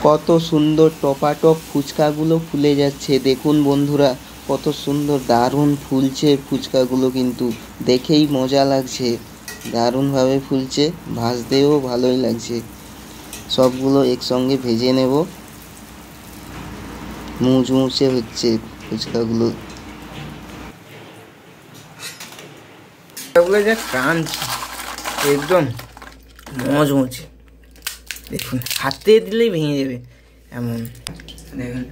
কত সুন্দর টপাটপ ফুচকাগুলো ফুলে যাচ্ছে। দেখুন বন্ধুরা, কত সুন্দর দারুণ ফুলছে ফুচকাগুলো, কিন্তু দেখেই মজা লাগছে। দারুণভাবে ফুলছে, ভাজতেও ভালোই লাগছে। সবগুলো একসঙ্গে ভেজে নেব। মুচমুচে হচ্ছে ফুচকাগুলো। যা ক্রাঞ্চ, একদম মজমুচে। দেখুন, হাতে দিলেই ভেঙে যাবে এমন। দেখুন,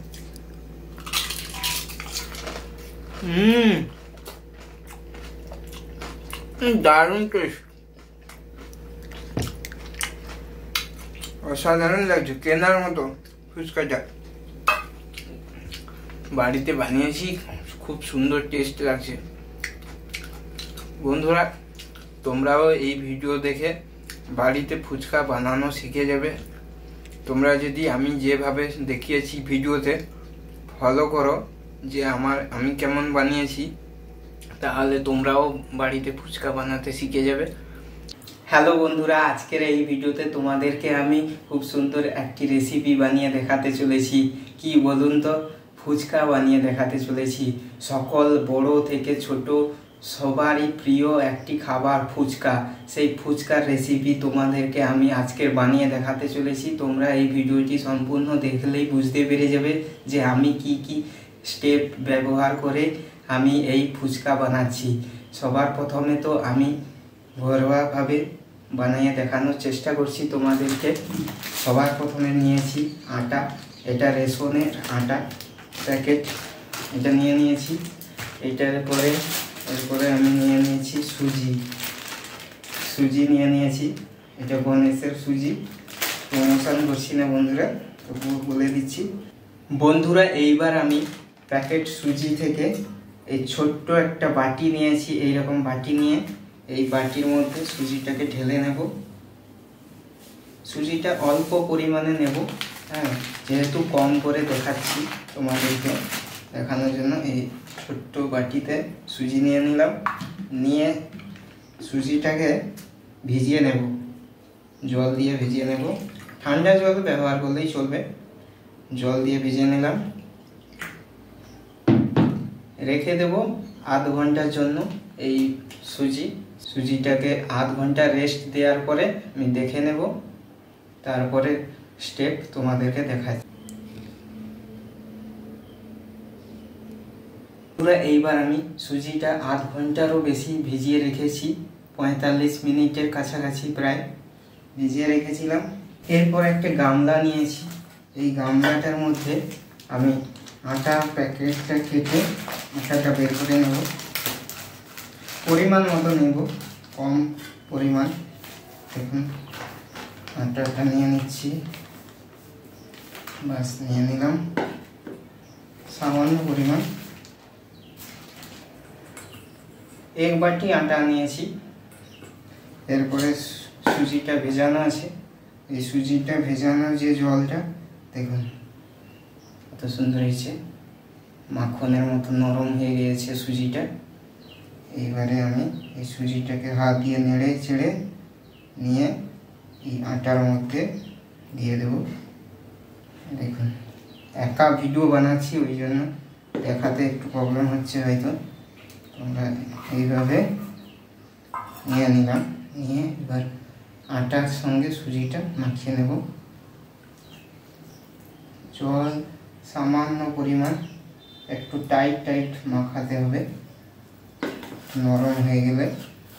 দারুণ টেস্ট, অসাধারণ লাগছে। কেনার মতো ফুচকাটা বাড়িতে বানিয়েছি, খুব সুন্দর টেস্ট লাগছে। বন্ধুরা, তোমরাও এই ভিডিও দেখে বাড়িতে ফুচকা বানানো শিখে যাবে। তোমরা যদি আমি যেভাবে দেখিয়েছি ভিডিওতে ফলো করো, যে আমি কেমন বানিয়েছি, তাহলে তোমরাও বাড়িতে ফুচকা বানাতে শিখে যাবে। হ্যালো বন্ধুরা, আজকের এই ভিডিওতে তোমাদেরকে আমি খুব সুন্দর একটি রেসিপি বানিয়ে দেখাতে চলেছি। কি বলুন তো, ফুচকা বানিয়ে দেখাতে চলেছি। সকল বড় থেকে ছোট সবারই প্রিয় একটি খাবার ফুচকা। সেই ফুচকার রেসিপি তোমাদেরকে আমি আজকের বানিয়ে দেখাতে চলেছি। তোমরা এই ভিডিওটি সম্পূর্ণ দেখলেই বুঝতে পেরে যাবে যে আমি কি কি স্টেপ ব্যবহার করে আমি এই ফুচকা বানাচ্ছি। সবার প্রথমে তো আমি ঘরোয়াভাবে বানিয়ে দেখানোর চেষ্টা করছি তোমাদেরকে। সবার প্রথমে নিয়েছি আটা, এটা রেশনের আটা প্যাকেট, এটা নিয়ে নিয়েছি। এরপরে আমি নিয়ে নিয়েছি সুজি নিয়ে নিয়েছি। এটা গণেশের সুজি, প্রমোশন করছি না বন্ধুরা, তবুও বলে দিচ্ছি। বন্ধুরা, এইবার আমি প্যাকেট সুজি থেকে এই ছোট্ট একটা বাটি নিয়েছি। এইরকম বাটি নিয়ে এই বাটির মধ্যে সুজিটাকে ঢেলে নেব। সুজিটা অল্প পরিমাণে নেব, হ্যাঁ, যেহেতু কম করে দেখাচ্ছি তোমাদেরকে দেখানোর জন্য। এই ছোট্ট বাটিতে সুজি নিয়ে নিলাম। নিয়ে সুজিটাকে ভিজিয়ে নেব, জল দিয়ে ভিজিয়ে নেব। ঠান্ডা জল ব্যবহার করলেই চলবে। জল দিয়ে ভিজিয়ে নিলাম, রেখে দেব আধ ঘন্টার জন্য। এই সুজিটাকে আধ ঘন্টা রেস্ট দেওয়ার পরে আমি দেখে নেব, তারপরে স্টেপ তোমাদেরকে দেখাচ্ছি। এইবার আমি সুজিটা আধ ঘন্টারও বেশি ভিজিয়ে রেখেছি, 45 মিনিটের কাছাকাছি প্রায় ভিজিয়ে রেখেছিলাম। এরপর একটা গামলা নিয়েছি। এই গামলাটার মধ্যে আমি আটা প্যাকেটটা কেটে আটাটা বের করে নেব। পরিমাণ মতো নেব, কম পরিমাণ। দেখুন, আটাটা নিয়ে নিচ্ছি, বাস নিয়ে নিলাম সামান্য পরিমাণ। এক বাটি আটা নিয়েছি। এরপরে সুজিটা ভেজানো আছে। এই সুজিটা ভেজানো যে জলটা, দেখুন কত সুন্দর হয়েছে, মাখনের মতো নরম হয়ে গিয়েছে সুজিটা। এইবারে আমি এই সুজিটাকে হাত দিয়ে নেড়ে চেড়ে নিয়ে এই আটার মধ্যে দিয়ে দেব। দেখুন, একা ভিডিও বানাচ্ছি, ওই জন্য দেখাতে একটু প্রবলেম হচ্ছে হয়তো। তোমরা এইভাবে নিয়ে নিলাম। নিয়ে এবার আটার সঙ্গে সুজিটা মাখিয়ে নেব। জল সামান্য পরিমাণ, একটু টাইট মাখাতে হবে, নরম হয়ে গেলে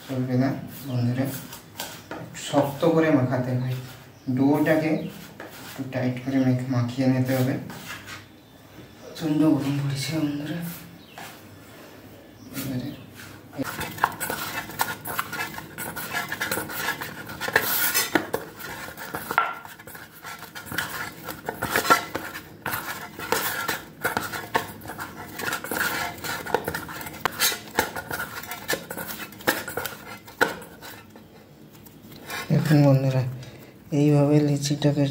চলবে না বন্ধুরা, শক্ত করে মাখাতে হয়। ডোটাকে একটু টাইট করে মাখিয়ে নিতে হবে। প্রচণ্ড গরম পড়েছে বন্ধুরা। এবারে দেখুন বন্ধুরা, এইভাবে লিচিটাকে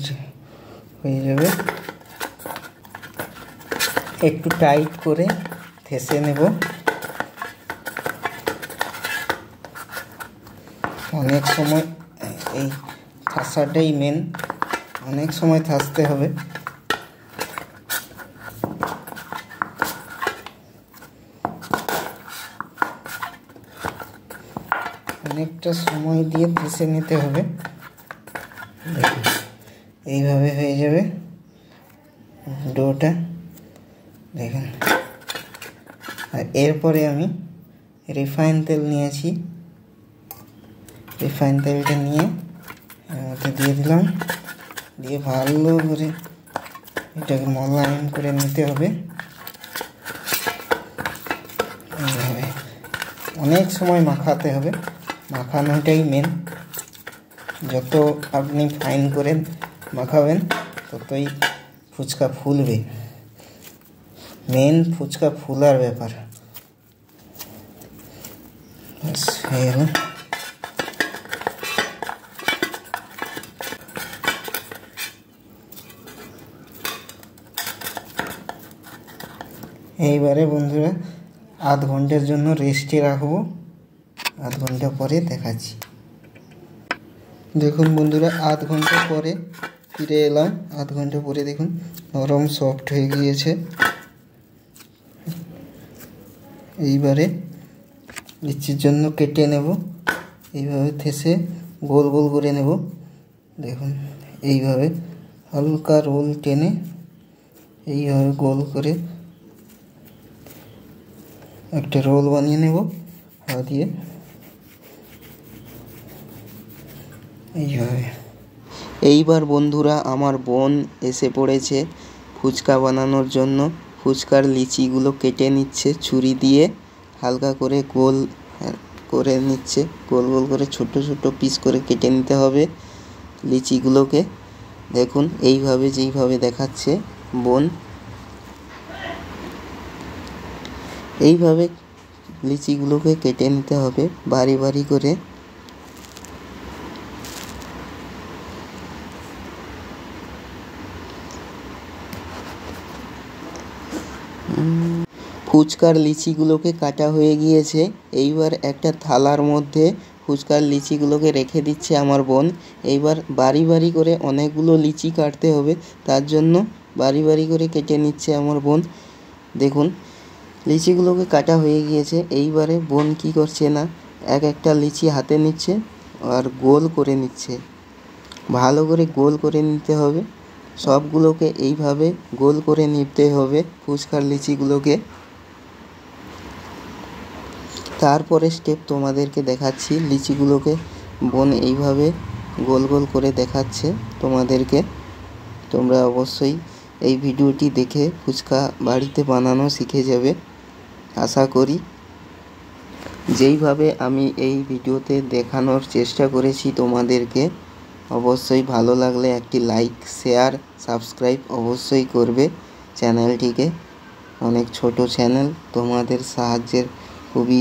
হয়ে যাবে। একটু টাইট করে ঠেসে নেব। অনেক সময় এই ঠাসাটাই মেন, অনেক সময় থাকতে হবে। অনেকটা সময় দিয়ে পিষে নিতে হবে। এইভাবে হয়ে যাবে ডোটা, দেখুন। আর এরপরে আমি রিফাইন তেল নিয়েছি, রিফাইন তেলটা নিয়ে এর দিয়ে দিলাম, দিয়ে ভালো করে এটাকে মোলায়েম করে নিতে হবে। এইভাবে অনেক সময় মাখাতে হবে, মাখানোটাই মেন। যত আপনি ফাইন করে মাখাবেন ততই ফুচকা ফুলবে, মেন ফুচকা ফুলার ব্যাপার। হয়ে গেল। এইবারে বন্ধুরা আধ ঘন্টার জন্য রেস্টে রাখবো, আধ ঘন্টা পরে দেখাচ্ছি। দেখুন বন্ধুরা, আধ ঘন্টা পরে ফিরে এলাম। আধ ঘন্টা পরে দেখুন নরম সফট হয়ে গিয়েছে। এইবারে লিচির জন্য কেটে নেব, এইভাবে থেসে গোল গোল করে নেব। দেখুন এইভাবে হালকা রোল টেনে এইভাবে গোল করে একটা রোল বানিয়ে নেব হাত দিয়ে, এইভাবে। এইবার বন্ধুরা আমার বোন এসে পড়েছে ফুচকা বানানোর জন্য। ফুচকার লিচিগুলো কেটে নিচ্ছে ছুরি দিয়ে, হালকা করে গোল করে নিচ্ছে, গোল গোল করে ছোট ছোট পিস করে কেটে নিতে হবে লিচিগুলোকে। দেখুন এইভাবে যেইভাবে দেখাচ্ছে বোন, এইভাবে লিচিগুলোকে কেটে নিতে হবে বারি বারি করে। ফুচকার লিচিগুলোকে কাটা হয়ে গিয়েছে। এইবার একটা থালার মধ্যে ফুচকার লিচিগুলোকে রেখে দিচ্ছে আমার বোন। এইবার বারি বারি করে অনেকগুলো লিচি কাটতে হবে, তার জন্য বারি বারি করে কেটে নিচ্ছে আমার বোন। দেখুন লিচিগুলোকে কাটা হয়ে গিয়েছে। এইবারে বোন কি করছে না, এক একটা লিচি হাতে নিচ্ছে আর গোল করে নিচ্ছে, ভালো করে গোল করে নিতে হবে সবগুলোকে। এইভাবে গোল করে নিতে হবে ফুচকার লিচিগুলোকে। তারপরে স্টেপ তোমাদেরকে দেখাচ্ছি। লিচিগুলোকে বোন এইভাবে গোল গোল করে দেখাচ্ছে তোমাদেরকে। তোমরা অবশ্যই এই ভিডিওটি দেখে ফুচকা বাড়িতে বানানো শিখে যাবে আশা করি। যেইভাবে আমি এই ভিডিওতে দেখানোর চেষ্টা করেছি তোমাদেরকে, অবশ্যই ভালো লাগলে একটি লাইক, শেয়ার, সাবস্ক্রাইব অবশ্যই করবে চ্যানেলটিকে। অনেক ছোট চ্যানেল, তোমাদের সাহায্যের খুবই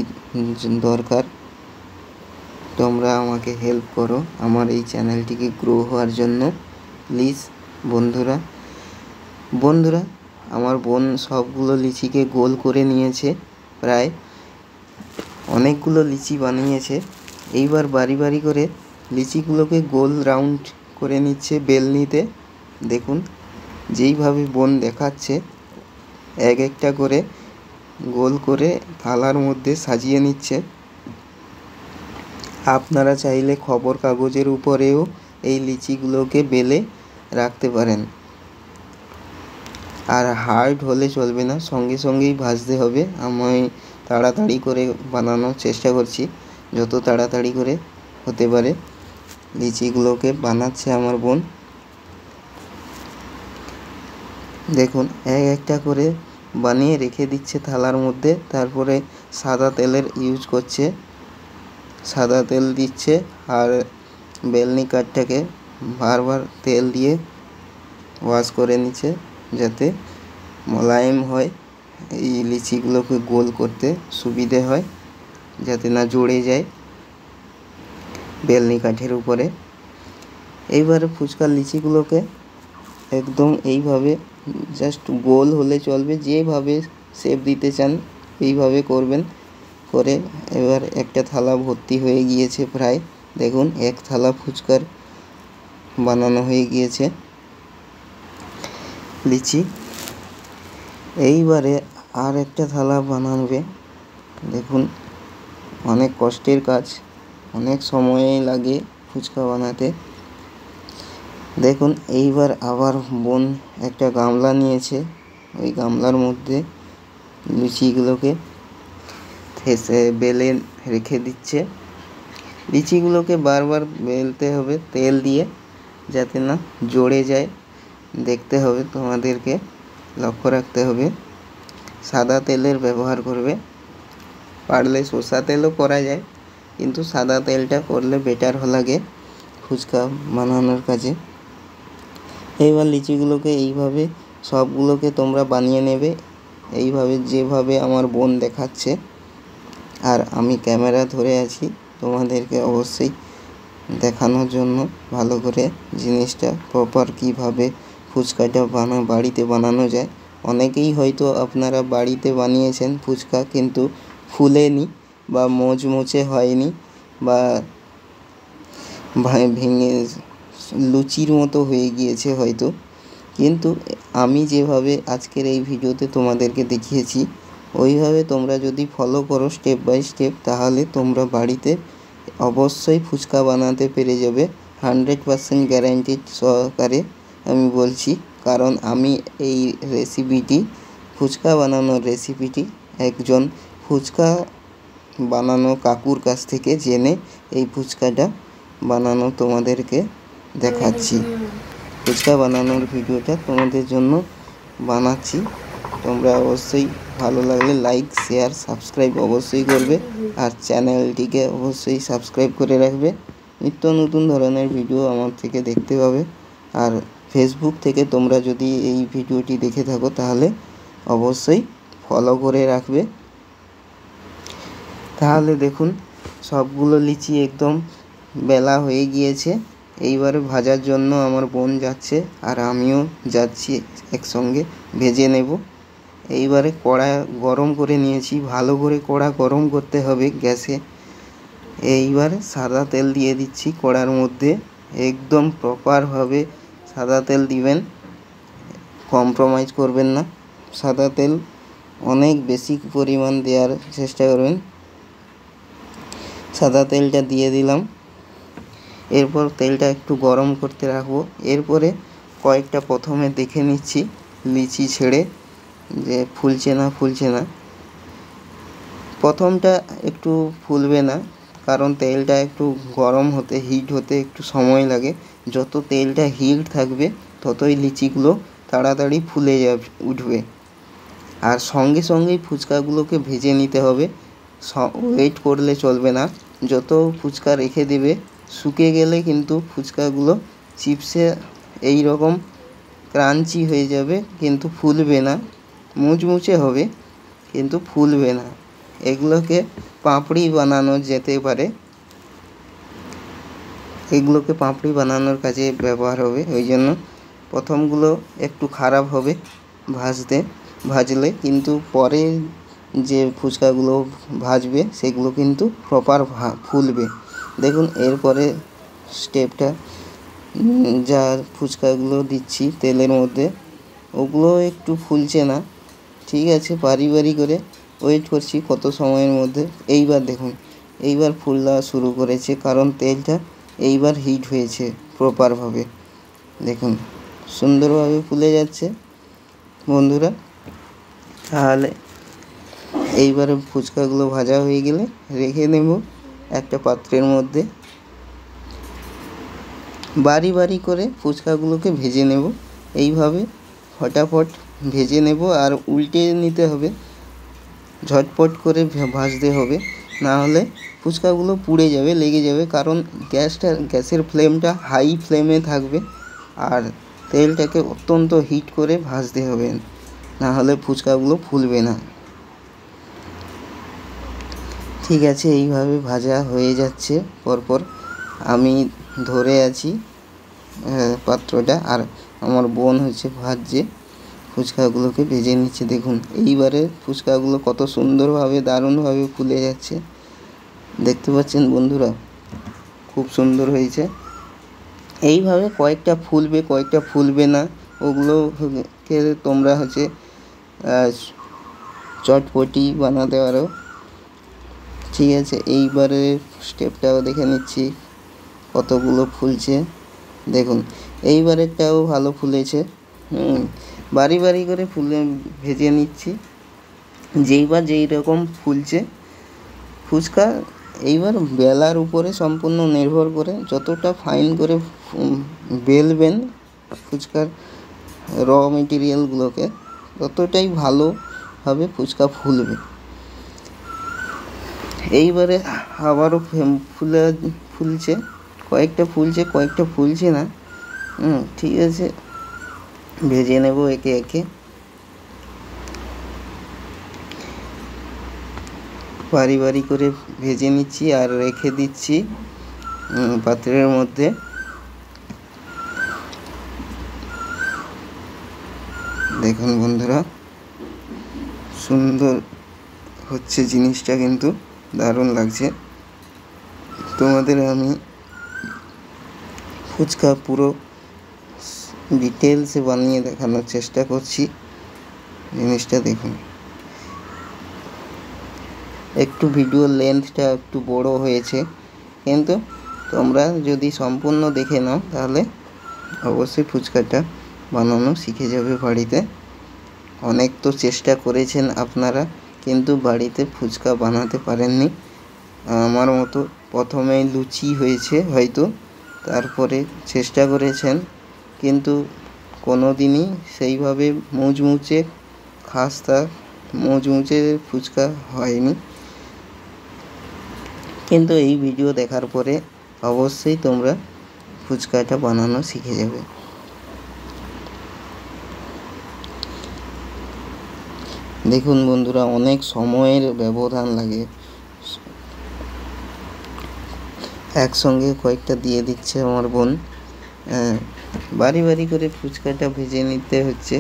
দরকার। তোমরা আমাকে হেল্প করো আমার এই চ্যানেলটিকে গ্রো হওয়ার জন্য প্লিজ বন্ধুরা। আমার বোন সবগুলো লিচিকে গোল করে নিয়েছে, প্রায় অনেকগুলো লিচি বানিয়েছে। এইবার বারি বারি করে লিচিগুলোকে গোল রাউন্ড করে নিচ্ছে বেলনিতে। দেখুন যেইভাবে বোন দেখাচ্ছে এক একটা করে গোল করে থালার মধ্যে সাজিয়ে নিচ্ছে। আপনারা চাইলে খবর কাগজের উপরেও এই লিচিগুলোকে বেলে রাখতে পারেন। আর হার্ড হলে চলবে না, সঙ্গে সঙ্গেই ভাজতে হবে। আমি তাড়াতাড়ি করে বানানোর চেষ্টা করছি, যত তাড়াতাড়ি করে হতে পারে লিচিগুলোকে বানাচ্ছে আমার বোন। দেখুন এক একটা করে বানিয়ে রেখে দিচ্ছে থালার মধ্যে। তারপরে সাদা তেলের ইউজ করছে, সাদা তেল দিচ্ছে আর বেলনি কাঠটাকে বারবার তেল দিয়ে ওয়াশ করে নিচ্ছে যাতে মোলায়েম হয়, এই লিচিগুলোকে গোল করতে সুবিধে হয়, যাতে না জড়ে যায় বেলনি কাঠের উপরে। এইবারে ফুচকার লিচিগুলোকে একদম এইভাবে জাস্ট গোল হলে চলবে, যেভাবে শেপ দিতে চান এইভাবে করবেন। করে এবার একটা থালা ভর্তি হয়ে গিয়েছে প্রায়। দেখুন এক থালা ফুচকার বানানো হয়ে গিয়েছে। লিচি। এইবারে আর একটা থালা বানাবে। দেখুন অনেক কষ্টের কাজ, অনেক সময়ই লাগে ফুচকা বানাতে। দেখুন এইবার আবার বোন একটা গামলা নিয়েছে, ওই গামলার মধ্যে লিচিগুলোকে বেলে রেখে দিচ্ছে। লিচিগুলোকে বারবার বেলতে হবে তেল দিয়ে, যাতে না জড়ে যায়। দেখতে হবে, তোমাদেরকে লক্ষ্য রাখতে হবে। সাদা তেলের ব্যবহার করবে, পারলে সরষা তেলও করা যায়, কিন্তু সাদা তেলটা করলে বেটার লাগে ফুচকা বানানোর কাজে। এইবার লিচিগুলোকে এইভাবে সবগুলোকে তোমরা বানিয়ে নেবে, এইভাবে যেভাবে আমার বোন দেখাচ্ছে। আর আমি ক্যামেরা ধরে আছি তোমাদেরকে অবশ্যই দেখানোর জন্য, ভালো করে জিনিসটা প্রপার কীভাবে ফুচকাটা বাড়িতে বানানো যায়। অনেকেই হয়তো আপনারা বাড়িতে বানিয়েছেন ফুচকা, কিন্তু ফুলেনি বা মচমচে হয়নি বা ভেঙে লুচির মতো হয়ে গিয়েছে হয়তো। কিন্তু আমি যেভাবে আজকের এই ভিডিওতে তোমাদেরকে দেখিয়েছি, ওইভাবে তোমরা যদি ফলো করো স্টেপ বাই স্টেপ, তাহলে তোমরা বাড়িতে অবশ্যই ফুচকা বানাতে পেরে যাবে। 100% গ্যারান্টি সহকারে আমি বলছি, কারণ আমি এই রেসিপিটি, ফুচকা বানানোর রেসিপিটি একজন ফুচকা বানানো কাকুর কাছ থেকে জেনে এই ফুচকাটা বানানো তোমাদেরকে দেখাচ্ছি। ফুচকা বানানোর ভিডিওটা তোমাদের জন্য বানাচ্ছি। তোমরা অবশ্যই ভালো লাগলে লাইক, শেয়ার, সাবস্ক্রাইব অবশ্যই করবে, আর চ্যানেলটিকে অবশ্যই সাবস্ক্রাইব করে রাখবে। নিত্য নতুন ধরনের ভিডিও আমার থেকে দেখতে পাবে। আর ফেসবুক থেকে তোমরা যদি এই ভিডিওটি দেখে থাকো, তাহলে অবশ্যই ফলো করে রাখবে। তাহলে দেখুন সবগুলো লিচি একদম বেলা হয়ে গিয়েছে। এইবারে ভাজার জন্য আমার বোন যাচ্ছে, আর আমিও যাচ্ছি, একসঙ্গে ভেজে নেব। এইবারে কড়া গরম করে নিয়েছি, ভালো করে কড়া গরম করতে হবে গ্যাসে। এইবার সাদা তেল দিয়ে দিচ্ছি কড়ার মধ্যে, একদম প্রপারভাবে সাদা তেল দিবেন, কম্প্রোমাইজ করবেন না। সাদা তেল অনেক বেশি পরিমাণ দেওয়ার চেষ্টা করবেন। সাদা তেলটা দিয়ে দিলাম। এরপর তেলটা একটু গরম করতে রাখবো। এরপরে কয়েকটা প্রথমে দেখে নিচ্ছি লিচি ছেড়ে যে ফুলছে না। প্রথমটা একটু ফুলবে না, কারণ তেলটা একটু গরম হতে, হিট হতে একটু সময় লাগে। যত তেলটা হিট থাকবে ততই লিচিগুলো তাড়াতাড়ি ফুলে উঠবে। আর সঙ্গে সঙ্গেই ফুচকাগুলোকে ভেজে নিতে হবে, ওয়েট করলে চলবে না। যত ফুচকা রেখে দেবে, শুকিয়ে গেলে কিন্তু ফুচকাগুলো চিপসে এই রকম ক্রাঞ্চি হয়ে যাবে, কিন্তু ফুলবে না। মুচমুচে হবে কিন্তু ফুলবে না। এগুলোকে পাপড়ি বানানো যেতে পারে, এগুলোকে পাপড়ি বানানোর কাজে ব্যবহার হবে। ওই জন্য প্রথমগুলো একটু খারাপ হবে ভাজলে, কিন্তু পরে যে ফুচকাগুলো ভাজবে সেগুলো কিন্তু প্রপার ফুলবে। দেখুন এরপরে স্টেপটা, যা ফুচকাগুলো দিচ্ছি তেলের মধ্যে, ওগুলো একটু ফুলছে না। ঠিক আছে, বারি করে ওয়েট করছি কত সময়ের মধ্যে। এইবার দেখুন, এইবার ফুলা শুরু করেছে, কারণ তেলটা এইবার হিট হয়েছে প্রপারভাবে। দেখুন সুন্দরভাবে ফুলে যাচ্ছে বন্ধুরা। তাহলে এইবারে ফুচকাগুলো ভাজা হয়ে গেলে রেখে নেব একটা পাত্রের মধ্যে। বারি করে ফুচকাগুলোকে ভেজে নেব, এইভাবে ফটাফট ভেজে নেব। আর উল্টে নিতে হবে, ঝটপট করে ভাজতে হবে, না হলে ফুচকাগুলো পুড়ে যাবে, লেগে যাবে। কারণ গ্যাসের ফ্লেমটা হাই ফ্লেমে থাকবে, আর তেলটাকে অত্যন্ত হিট করে ভাজতে হবে, না হলে ফুচকাগুলো ফুলবে না। ঠিক আছে, এইভাবে ভাজা হয়ে যাচ্ছে পরপর। আমি ধরে আছি পাত্রটা, আর আমার বোন ভাজছে, ফুচকাগুলোকে ভেজে নিচ্ছে। দেখুন এইবারে ফুচকাগুলো কত সুন্দরভাবে, দারুণভাবে ফুলে যাচ্ছে, দেখতে পাচ্ছেন বন্ধুরা, খুব সুন্দর হয়েছে। এইভাবে কয়েকটা ফুলবে, কয়েকটা ফুলবে না, ওগুলোকে তোমরা হচ্ছে চটপটি বানাতে পারো। ঠিক আছে, এইবারে স্টেপটাও দেখে নিচ্ছি কতগুলো ফুলছে। দেখুন এইবারেরটাও ভালো ফুলেছে। বারি বারি করে ফুলে ভেজে নিচ্ছি, যেইবার যেই রকম ফুলছে ফুচকা। এইবার বেলার উপরে সম্পূর্ণ নির্ভর করে, যতটা ফাইন করে বেলবেন ফুচকার মেটেরিয়ালগুলোকে, ততটাই ভালোভাবে ফুচকা ফুলবে। এইবারে আবারও ফুলছে, কয়েকটা ফুলছে না। ঠিক আছে, ভেজে নেব একে একে। বারি বারি করে ভেজে নিচ্ছি আর রেখে দিচ্ছি পাত্রের মধ্যে। দেখুন বন্ধুরা, সুন্দর হচ্ছে জিনিসটা, কিন্তু দারুণ লাগছে। তোমাদের আমি ফুচকা পুরো ডিটেলসে বানিয়ে দেখানোর চেষ্টা করছি। জিনিসটা দেখুন, একটু ভিডিও লেন্থটা একটু বড় হয়েছে, কিন্তু তোমরা যদি সম্পূর্ণ দেখে নাও তাহলে অবশ্যই ফুচকাটা বানানো শিখে যাবে বাড়িতে। অনেক তো চেষ্টা করেছেন আপনারা, কিন্তু বাড়িতে ফুচকা বানাতে পারেননি। আমার মতো প্রথমেই লুচি হয়েছে হয়তো, তারপরে চেষ্টা করেছেন, কিন্তু কোনো দিনই সেইভাবে মুচমুচে খাস্তা মুচমুচে ফুচকা হয়নি। কিন্তু এই ভিডিও দেখার পরে অবশ্যই তোমরা ফুচকাটা বানানো শিখে যাবে। দেখুন বন্ধুরা, অনেক সময়ের ব্যবধান লাগে। একসঙ্গে কয়েকটা দিয়ে দিচ্ছে আমার বোন। বারি বারি করে ফুচকাটা ভেজে নিতে হচ্ছে,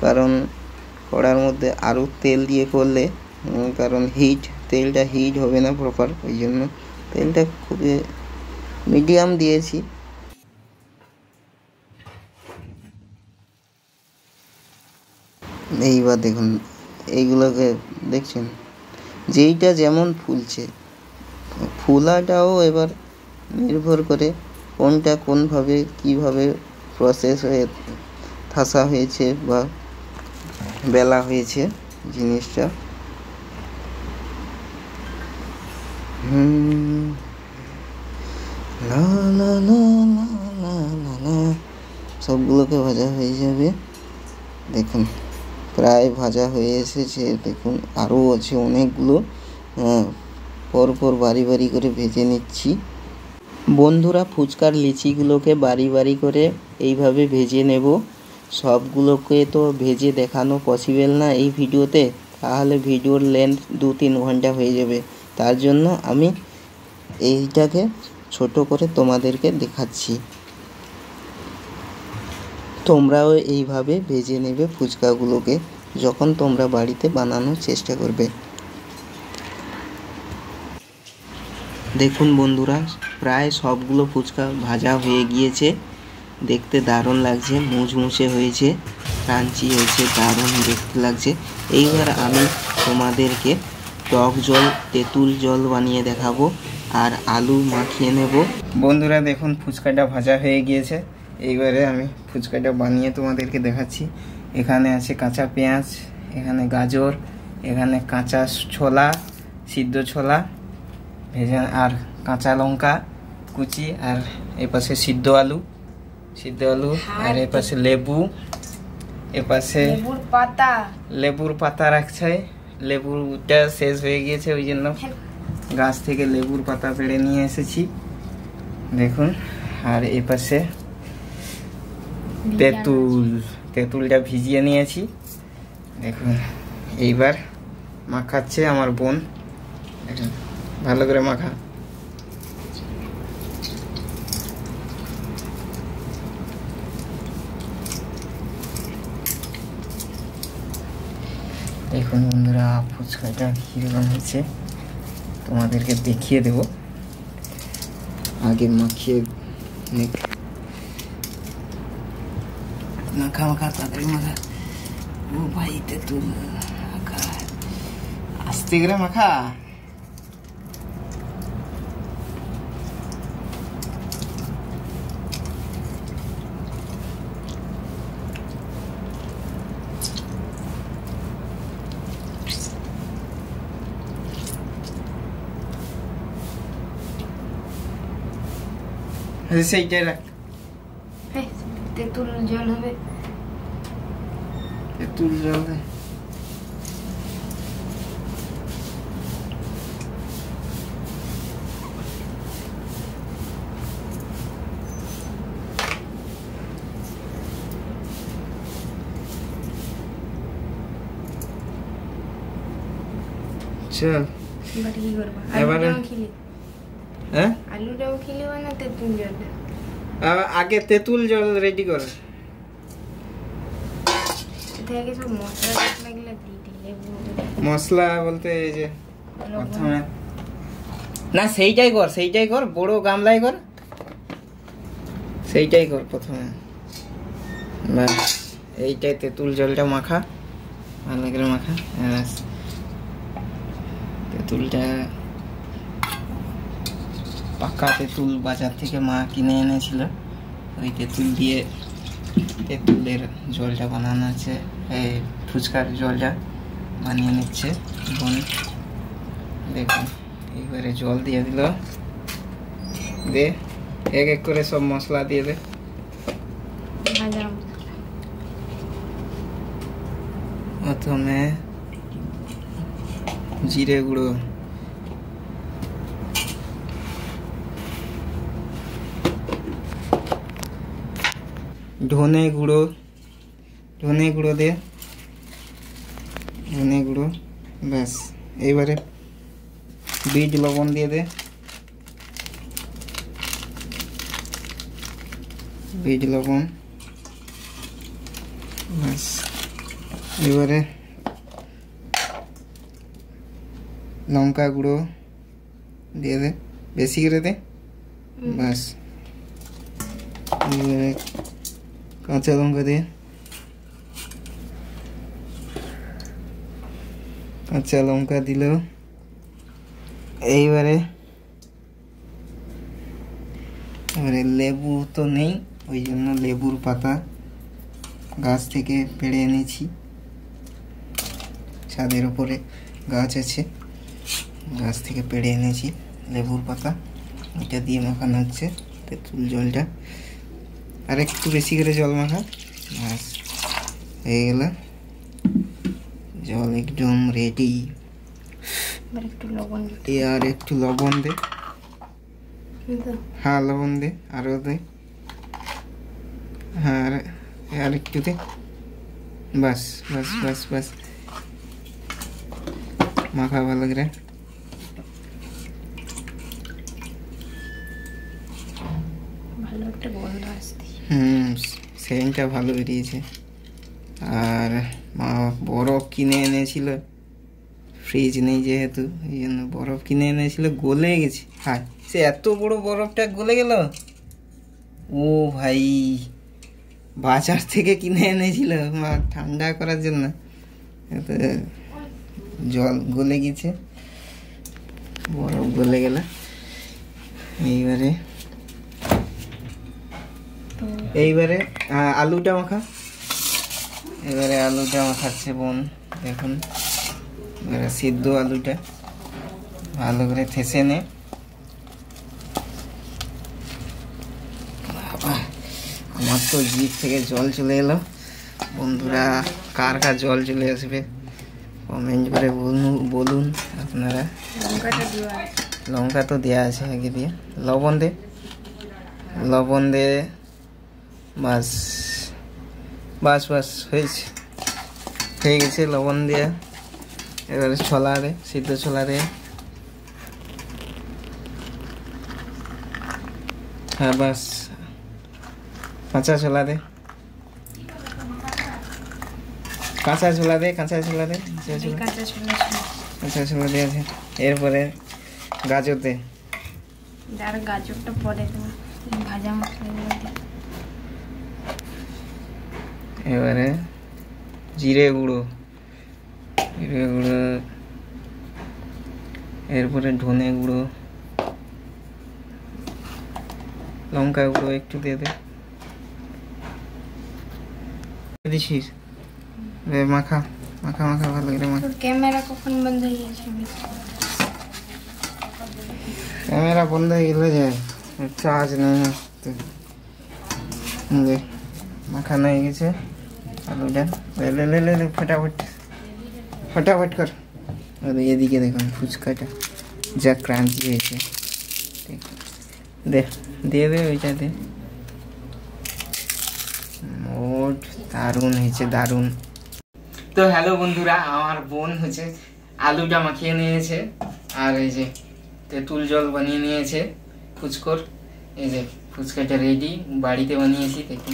কারণ কড়ার মধ্যে আরও তেল দিয়ে করলে, কারণ তেলটা হিট হবে না প্রপার, ওই জন্য তেলটা খুবই মিডিয়াম দিয়েছি। এইবার দেখুন এইগুলোকে দেখছেন, যেইটা যেমন ফুলছে, ফুলাটাও এবার নির্ভর করে কোনটা কোনভাবে কীভাবে প্রসেস হয়ে ঠাসা হয়েছে বা বেলা হয়েছে জিনিসটা। লা লা লা লা লা লা, সবগুলোকে ভাজা হয়ে যাবে। দেখুন প্রায় ভাজা হয়ে এসেছে। দেখুন আরও আছে অনেকগুলো, পরপর বারি বারি করে ভেজে নিচ্ছি। বন্ধুরা, ফুচকার লিচিগুলোকে বারি বারি করে এইভাবে ভেজে নেব। সবগুলোকে তো ভেজে দেখানো পসিবল না এই ভিডিওতে, তাহলে ভিডিওর লেন্থ 2-3 ঘন্টা হয়ে যাবে। তার জন্য আমি এইটাকে ছোট করে তোমাদেরকে দেখাচ্ছি। তোমরাও এইভাবে ভেজে নেবে ফুচকাগুলোকে যখন তোমরা বাড়িতে বানানোর চেষ্টা করবে। দেখুন বন্ধুরা, প্রায় সবগুলো ফুচকা ভাজা হয়ে গিয়েছে। দেখতে দারুণ লাগছে, মুচমুচে হয়েছে, ক্রাঞ্চি হয়েছে, দারুণ দেখতে লাগছে। এইবার আমি তোমাদেরকে টক জল, তেঁতুল জল বানিয়ে দেখাবো আর আলু মাখিয়ে নেব। বন্ধুরা দেখুন, ফুচকাটা ভাজা হয়ে গিয়েছে। এইবারে আমি ফুচকাটা বানিয়ে তোমাদেরকে দেখাচ্ছি। এখানে আছে কাঁচা পেঁয়াজ, এখানে গাজর, এখানে কাঁচা ছোলা, সিদ্ধ ছোলা ভেজা, আর কাঁচা লঙ্কা কুচি, আর এপাশে সিদ্ধ আলু, আর এপাশে লেবু, এপাশে লেবুর পাতা রাখছে। লেবুটা শেষ হয়ে গিয়েছে, ওই জন্য গাছ থেকে লেবুর পাতা পেড়ে নিয়ে এসেছি। দেখুন, আর এপাশে তেঁতুলটা ভিজিয়ে নিয়েছি। দেখুন এইবার মাখাচ্ছে আমার বোন। ভালো করে মাখা। দেখুন বন্ধুরা, ফুচকাটা কীরকম হয়েছে তোমাদেরকে দেখিয়ে দেব। আগে মাখিয়ে মাখা মাখা তাড়াতাড়ি মাখা। ও ভাই তেঁতুল মাখা, আস্তে করে মাখা। সেইটাই রাখ, তেঁতুল জল হবে। তেঁতুল জল দে। চল এবার কি করবো? এবারে আলুটাও খিলি, হ্যাঁ আলুটাও খিলিব না তেঁতুল জল? আগে তেঁতুল জল রেডি কর। থেকে সব মশলা লাগলে দিয়ে দিলে মশলা বলতে এই যে প্রথমে না সেইটাই কর, সেইটাই কর, বড় গামলাই কর, সেইটাই কর প্রথমে। ব্যাস এইটাই তেঁতুল জলটা মাখা, ভালো করে মাখা। ব্যাস তেঁতুলটা পাকা তেঁতুল বাজার থেকে মা কিনে এনেছিল, ওই তেঁতুল দিয়ে তেঁতুলের জলটা বানানো আছে, এই ফুচকার জলটা বানিয়ে নিচ্ছে বোন। দেখুন এইবারে জল দিয়ে দিল, দে এক এক করে সব মশলা দিয়ে দে। ভাজা প্রথমে জিরে গুঁড়ো, ধনে গুঁড়ো, ধনে গুঁড়ো দে, ধনে গুঁড়ো। ব্যাস এইবারে বিট লবণ দিয়ে দে, বিট লবণ। ব্যাস এবারে লঙ্কা গুঁড়ো দিয়ে দে, বেশি করে দে। ব্যাস এবারে কাঁচা লঙ্কা দে, কাঁচা লঙ্কা দিল। এইবারে এবারে লেবু তো নেই, ওই জন্য লেবুর পাতা গাছ থেকে পেড়ে এনেছি, ছাদের উপরে গাছ আছে, গাছ থেকে পেড়ে এনেছি লেবুর পাতা, এটা দিয়ে মাখানো হচ্ছে তেঁতুল জলটা। আর একটু বেশি করে জল মাখা। ব্যাস হয়ে গেল জল একদম রেডি। একটু লবণ আর একটু লবণ দে, হ্যাঁ লবণ দে, আরও দে, হ্যাঁ আর একটু দে। বাস বাস বাস বাস মাখা ভালো করে। ভালো একটা গন্ধ আসছে। সেন্টটা ভালো বেরিয়েছে। আর মা বরফ কিনে এনেছিল, ফ্রিজ নেই যেহেতু এই জন্য বরফ কিনে এনেছিল, গলে গেছে। হ্যাঁ সে এত বড় বরফটা গলে গেল। ও ভাই বাজার থেকে কিনে এনেছিল মা ঠান্ডা করার জন্য, জল গলে গেছে, বরফ গলে গেল। এইবারে আলুটা মাখা, এবারে আলুটা মাখাচ্ছে বোন। দেখুন এবারে সিদ্ধ আলুটা ভালো করে থেসে নে। আমার তো জিভ থেকে জল চলে এলো। বন্ধুরা কার কার জল চলে আসবে কমেন্ট করে বলুন আপনারা। লঙ্কা তো দেওয়া আছে আগে দিয়ে, লবণ দে, লবণ দে। বাস বাস বাস হয়েছে, হয়ে গেছে লবণ দিয়ে। এবারে ছোলা দে, সিদ্ধ ছোলা দে। হ্যাঁ বাস কাঁচা ছোলা দে, কাঁচা ছোলা দে, কাঁচা ছোলা দে, কাঁচা ছোলা দিয়ে আছে। এরপরে গাজর দে, গাজরটা পরে দেবো, ভাজা মশলা এবারে জিরে গুঁড়ো, এরপরে ধনে গুঁড়ো, লঙ্কা গুঁড়ো একটু দিয়ে দে। দিছিস মাখা মাখা মাখা ভালো করে মাখা। ক্যামেরা কখন বন্ধ হয়ে গেছে? ক্যামেরা বন্ধ হয়ে গেলে যায়, চার্জ নেই না। মাখানো হয়ে গেছে আলুটা, লে লে লে লে ফটাফট ফটাফট কর। আর এদিকে দেখুন ফুচকাটা যা ক্রাঞ্চি হয়েছে, দে দিয়ে দে ওইটা দে। মোট দারুণ হয়েছে, দারুণ। তো হ্যালো বন্ধুরা, আমার বোন হচ্ছে আলুটা মাখিয়ে নিয়েছে আর এই যে তেঁতুল জল বানিয়ে নিয়েছে ফুচকোর। এই যে ফুচকাটা রেডি, বাড়িতে বানিয়েছি। দেখুন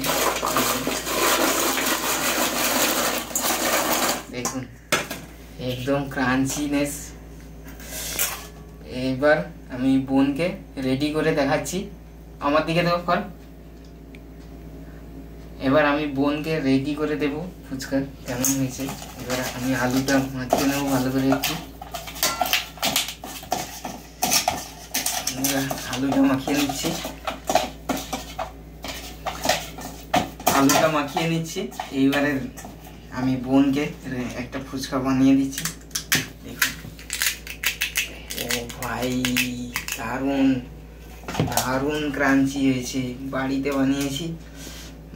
দেখুন একদম ক্রাঞ্চিনেস। এবার আমি বোনকে রেডি করে দেখাচ্ছি, আমার দিকে দেখো ফল। এবার আমি বোনকে রেডি করে দেব ফুচকা কেমন হয়েছে। এবার আমি আলুটা মাখিয়ে নেবো ভালো করে একটু। আলুটা মাখিয়ে নিচ্ছি, আলুটা মাখিয়ে নিচ্ছি। এইবারে আমি বোনকে একটা ফুচকা বানিয়ে দিচ্ছি। দেখুন, ও ভাই দারুণ দারুণ ক্রাঞ্চি হয়েছে, বাড়িতে বানিয়েছি,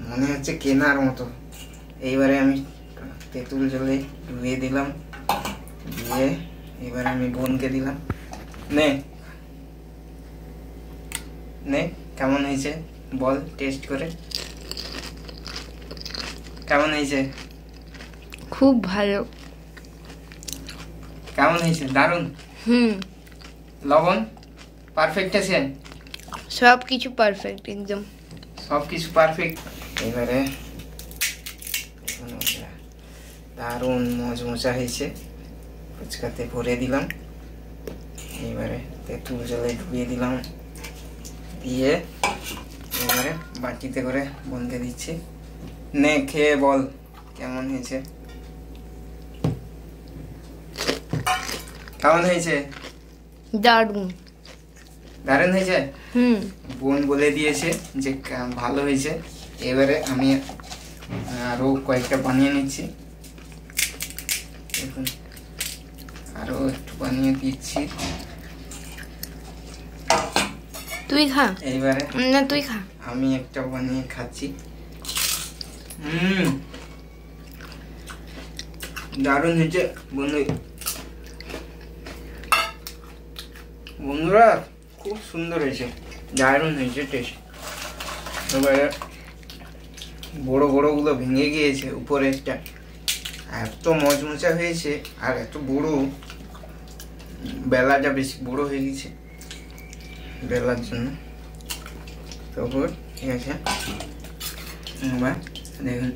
মনে হচ্ছে কেনার মতো। এইবারে আমি তেঁতুল জলে ধুয়ে দিলাম, দিয়ে এবারে আমি বোনকে দিলাম। নে নে কেমন হয়েছে বল, টেস্ট করে কেমন হয়েছে? খুব ভালো। কেমন হয়েছে? দারুণ। লবণ পারফেক্ট আছে, সব কিছু পারফেক্ট, একদম সব কিছু পারফেক্ট। এবারে দারুণ মজমজা হয়েছে, ফুচকাতে ভরে দিলাম। এবারে তেঁতুল জলে ডুবিয়ে দিলাম, দিয়ে এবারে বাটিতে করে বোনকে দিচ্ছি। নে খেয়ে বল কেমন হয়েছে, কেমন হয়েছে? দারুণ। দারুণ হয়েছে। বোন বলে দিয়েছে যে ভালো হয়েছে। এবারে আমি আরো কয়েকটা বানিয়ে নিচ্ছি। দেখুন আরো একটু বানিয়ে দিচ্ছি। তুই খা। এইবারে না তুই খা। আমি একটা বানিয়ে খাচ্ছি। দারুণ হয়েছে বন্ধুরা, খুব সুন্দর হয়েছে, দারুণ হয়েছে টেস্ট। এবারে বড় বড় গুলো ভেঙে গিয়েছে, উপরে একটা এত মচমচা হয়েছে আর এত বড়, বেলাটা বেশি বড় হয়ে গেছে বেলার জন্য। তারপর ঠিক আছে, এবার দেখুন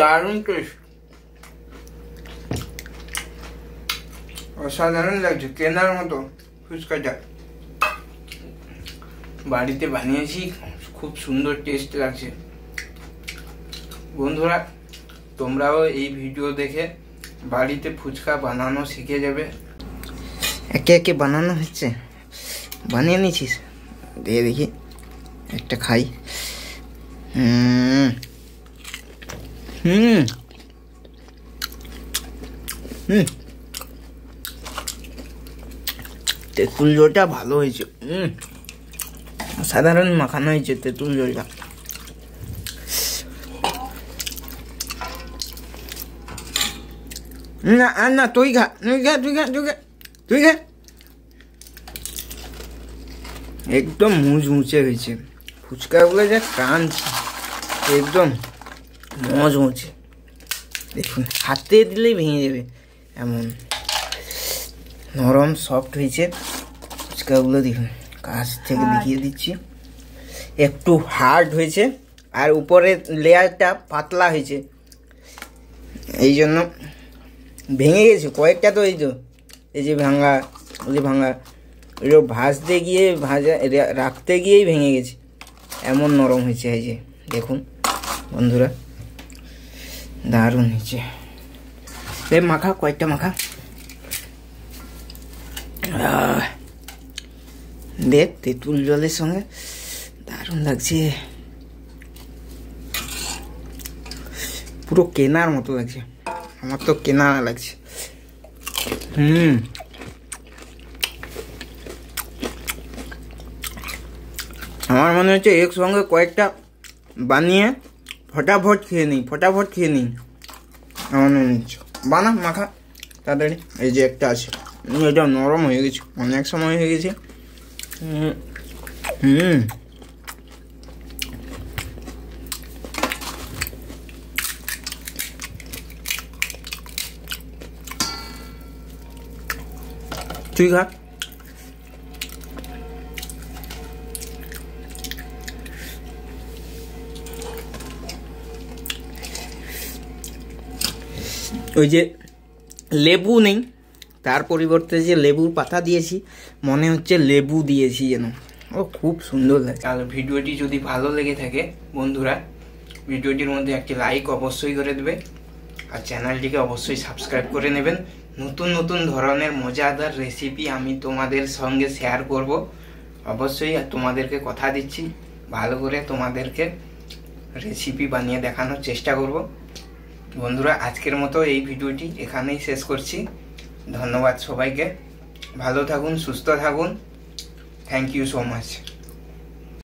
দারুণ টেস্ট, অসাধারণ লাগছে, কেনার মতো ফুচকাটা। বাড়িতে বানিয়েছি, খুব সুন্দর টেস্ট লাগছে। বন্ধুরা তোমরাও এই ভিডিও দেখে বাড়িতে ফুচকা বানানো শিখে যাবে। একে একে বানানো হচ্ছে, বানিয়ে নিয়েছিস? দিয়ে দেখি একটা খাই। তেঁতুল জলটা ভালো হয়েছে, সাধারণ মাখানো হয়েছে তেঁতুল জলটা। না আর না, তুই খা তুই খা তুই খা তুই খা তুই খা। একদম মুচমুচে হয়েছে ফুচকাগুলো, যা ক্রাঞ্চি, একদম মজমুচে। দেখুন হাতে দিলেই ভেঙে যাবে এমন নরম সফট হয়েছে ফুচকাগুলো। দেখুন কাছ থেকে দেখিয়ে দিচ্ছি, একটু হার্ড হয়েছে আর উপরের লেয়ারটা পাতলা হয়েছে, এই জন্য ভেঙে গেছে কয়েকটা। তো এই যে ভাঙা, ওই যে ভাঙা, ওইটা ভাজতে গিয়ে রাখতে গিয়েই ভেঙে গেছে, এমন নরম হয়েছে। এই যে দেখুন বন্ধুরা, দারুণ হয়েছে। মাখা কয়েকটা মাখা, দেখ তেঁতুল জলের সঙ্গে দারুণ লাগছে, পুরো কেনার মতো লাগছে, আমার তো কেনা লাগছে। আমার মনে হচ্ছে একসঙ্গে কয়েকটা বানিয়ে ফটাফট খেয়ে নিই আমার মনে হচ্ছে। বানা মাখা তাড়াতাড়ি। এই যে একটা আছে, এটা নরম হয়ে গেছে, অনেক সময় হয়ে গেছে। তুই খা। ওই যে লেবু নেই, তার পরিবর্তে যে লেবুর পাতা দিয়েছি, মনে হচ্ছে লেবু দিয়েছি যেন, ও খুব সুন্দর লাগে। আর ভিডিওটি যদি ভালো লেগে থাকে বন্ধুরা, ভিডিওটির মধ্যে একটি লাইক অবশ্যই করে দেবে, আর চ্যানেলটিকে অবশ্যই সাবস্ক্রাইব করে নেবেন। নতুন নতুন ধরনের মজাদার রেসিপি আমি তোমাদের সঙ্গে শেয়ার করব, অবশ্যই। তোমাদেরকে কথা দিচ্ছি, ভালো করে তোমাদেরকে রেসিপি বানিয়ে দেখানোর চেষ্টা করব। বন্ধুরা, আজকের মতো এই ভিডিওটি এখানেই শেষ করছি। ধন্যবাদ সবাইকে, ভালো থাকুন, সুস্থ থাকুন। Thank you so much.